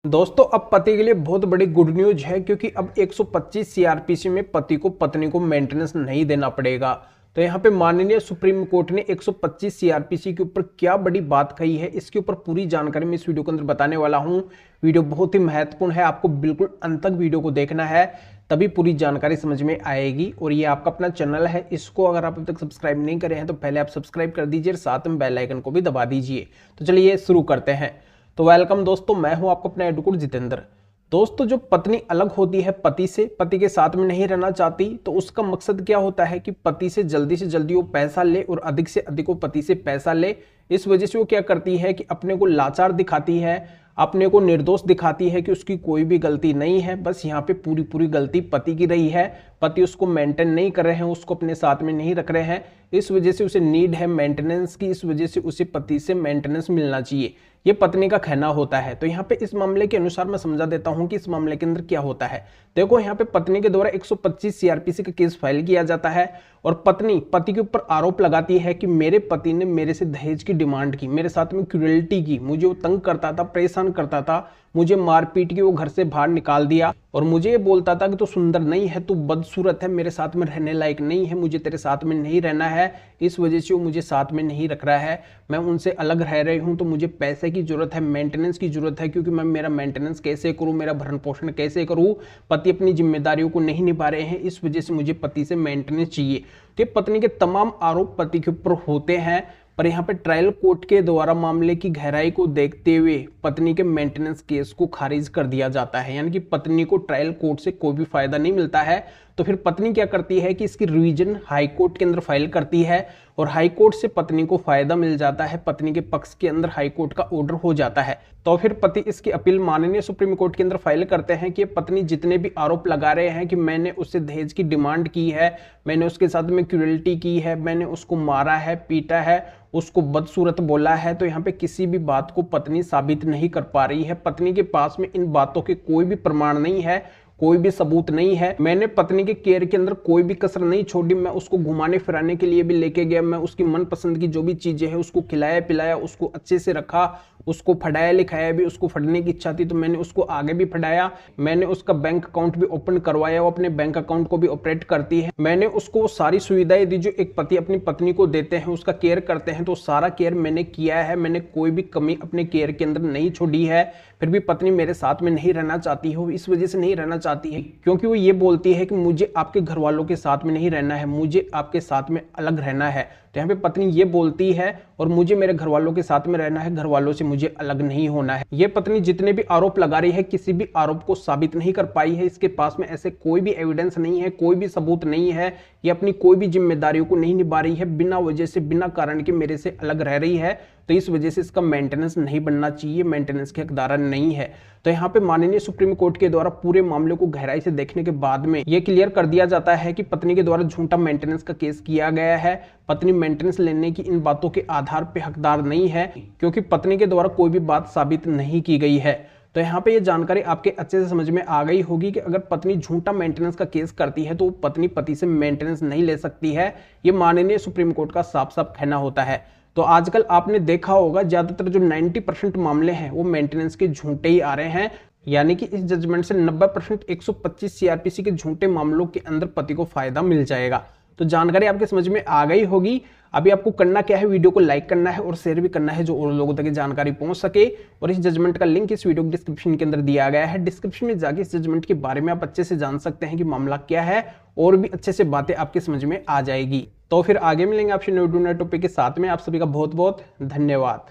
दोस्तों अब पति के लिए बहुत बड़ी गुड न्यूज है क्योंकि अब 125 सीआरपीसी में पति को पत्नी को मेंटेनेंस नहीं देना पड़ेगा। तो यहाँ पे माननीय सुप्रीम कोर्ट ने 125 सीआरपीसी के ऊपर क्या बड़ी बात कही है, इसके ऊपर पूरी जानकारी मैं इस वीडियो के अंदर बताने वाला हूँ। वीडियो बहुत ही महत्वपूर्ण है, आपको बिल्कुल अंत तक वीडियो को देखना है, तभी पूरी जानकारी समझ में आएगी। और ये आपका अपना चैनल है, इसको अगर आप अब तक सब्सक्राइब नहीं करे हैं तो पहले आप सब्सक्राइब कर दीजिए और साथ में बेल आइकन को भी दबा दीजिए। तो चलिए शुरू करते हैं। तो वेलकम दोस्तों, मैं हूं आपका अपना एडवोकेट जितेंद्र। दोस्तों जो पत्नी अलग होती है पति से, पति के साथ में नहीं रहना चाहती, तो उसका मकसद क्या होता है कि पति से जल्दी वो पैसा ले और अधिक से अधिक वो पति से पैसा ले। इस वजह से वो क्या करती है कि अपने को लाचार दिखाती है, अपने को निर्दोष दिखाती है कि उसकी कोई भी गलती नहीं है, बस यहाँ पे पूरी गलती पति की रही है। पति उसको मेंटेन नहीं कर रहे हैं, उसको अपने साथ में नहीं रख रहे हैं, इस वजह से उसे नीड है मेंटेनेंस की, इस वजह से उसे पति से मेंटेनेंस मिलना चाहिए, ये पत्नी का कहना होता है। तो यहाँ पे इस मामले के अनुसार मैं समझा देता हूँ कि इस मामले के अंदर क्या होता है। देखो यहाँ पे पत्नी के द्वारा 125 सीआरपीसी का केस फाइल किया जाता है और पत्नी पति के ऊपर आरोप लगाती है कि मेरे पति ने मेरे से दहेज की डिमांड की, मेरे साथ में क्रूरल्टी की, मुझे वो तंग करता था, परेशान करता था, मुझे मारपीट की वो घर से बाहर निकाल दिया और मुझे ये बोलता था कि तू सुंदर नहीं है, तू बदसूरत है, मेरे साथ में रहने लायक नहीं है, मुझे तेरे साथ में नहीं रहना है। इस वजह से वो मुझे साथ में नहीं रख रहा है, मैं उनसे अलग रह रही हूँ, तो मुझे पैसे की जरूरत है, मेंटेनेंस की जरूरत है, क्योंकि मैं मेरा मेंटेनेंस कैसे करूँ, मेरा भरण पोषण कैसे करूँ, पति अपनी जिम्मेदारियों को नहीं निभा रहे हैं, इस वजह से मुझे पति से मेंटेनेंस चाहिए। तो पत्नी के तमाम आरोप पति के ऊपर होते हैं, पर यहाँ पे ट्रायल कोर्ट के द्वारा मामले की गहराई को देखते हुए पत्नी के मेंटेनेंस केस को खारिज कर दिया जाता है, यानी कि पत्नी को ट्रायल कोर्ट से कोई भी फायदा नहीं मिलता है। तो फिर पत्नी क्या करती है कि इसकी रिवीजन हाई कोर्ट के अंदर फाइल करती है और हाई कोर्ट से पत्नी को फायदा मिल जाता है, पत्नी के पक्ष के अंदर हाई कोर्ट का ऑर्डर हो जाता है। तो फिर पति इसकी अपील माननीय सुप्रीम कोर्ट के अंदर फाइल करते हैं कि पत्नी जितने भी आरोप लगा रहे हैं कि मैंने उससे दहेज की डिमांड की है, मैंने उसके साथ में क्रूरल्टी की है, मैंने उसको मारा है, पीटा है, उसको बदसूरत बोला है, तो यहाँ पे किसी भी बात को पत्नी साबित नहीं कर पा रही है। पत्नी के पास में इन बातों के कोई भी प्रमाण नहीं है, कोई भी सबूत नहीं है। मैंने पत्नी के केयर के अंदर कोई भी कसर नहीं छोड़ी, मैं उसको घुमाने फिराने के लिए भी लेके गया, मैं उसकी मनपसंद की जो भी चीजें हैं उसको खिलाया पिलाया, उसको अच्छे से रखा, उसको पढ़ाया लिखाया भी, उसको पढ़ने की इच्छा थी तो मैंने उसको आगे भी पढ़ाया, मैंने उसका बैंक अकाउंट भी ओपन करवाया, वो अपने बैंक अकाउंट को भी ऑपरेट करती है, मैंने उसको सारी सुविधाएं दी जो एक पति अपनी पत्नी को देते हैं, उसका केयर करते हैं, तो सारा केयर मैंने किया है, मैंने कोई भी कमी अपने केयर के अंदर नहीं छोड़ी है। फिर भी पत्नी मेरे साथ में नहीं रहना चाहती है, इस वजह से नहीं रहना चाहती है क्योंकि वो ये बोलती है कि मुझे आपके घर वालों के साथ में नहीं रहना है, मुझे आपके साथ में अलग रहना है। तो यहाँ पे पत्नी ये बोलती है और मुझे मेरे घर वालों के साथ में रहना है, घर वालों से मुझे अलग नहीं होना है। ये पत्नी जितने भी आरोप लगा रही है किसी भी आरोप को साबित नहीं कर पाई है, इसके पास में ऐसे कोई भी एविडेंस नहीं है, कोई भी सबूत नहीं है, ये अपनी कोई भी जिम्मेदारियों को नहीं निभा रही है, बिना वजह से बिना कारण के मेरे से अलग रह रही है, तो इस वजह से इसका मेंटेनेंस नहीं बनना चाहिए, मेंटेनेंस के हकदार नहीं है। तो यहाँ पे माननीय सुप्रीम कोर्ट के द्वारा पूरे मामले को गहराई से देखने के बाद में यह क्लियर कर दिया जाता है कि पत्नी के द्वारा झूठा मेंटेनेंस का केस किया गया है, पत्नी मेंटेनेंस लेने की इन बातों के आधार पे हकदार नहीं है, क्योंकि पत्नी के द्वारा कोई भी बात साबित नहीं की गई है। तो यहाँ पे ये जानकारी आपके अच्छे से समझ में आ गई होगी कि अगर पत्नी झूठा मेंटेनेंस का केस करती है तो पत्नी पति से मेंटेनेंस नहीं ले सकती है, ये माननीय सुप्रीम कोर्ट का साफ साफ कहना होता है। तो आजकल आपने देखा होगा ज्यादातर जो 90% मामले हैं वो मेंटेनेंस के झूठे ही आ रहे हैं, यानी कि इस जजमेंट से 90% 125 सीआरपीसी के झूठे मामलों के अंदर पति को फायदा मिल जाएगा। तो जानकारी आपके समझ में आ गई होगी। अभी आपको करना क्या है, वीडियो को लाइक करना है और शेयर भी करना है जो और लोगों तक जानकारी पहुंच सके। और इस जजमेंट का लिंक इस वीडियो के डिस्क्रिप्शन के अंदर दिया गया है, डिस्क्रिप्शन में जाके इस जजमेंट के बारे में आप अच्छे से जान सकते हैं कि मामला क्या है और भी अच्छे से बातें आपके समझ में आ जाएगी। तो फिर आगे मिलेंगे आपसे नए टॉपिक के साथ में। आप सभी का बहुत बहुत धन्यवाद।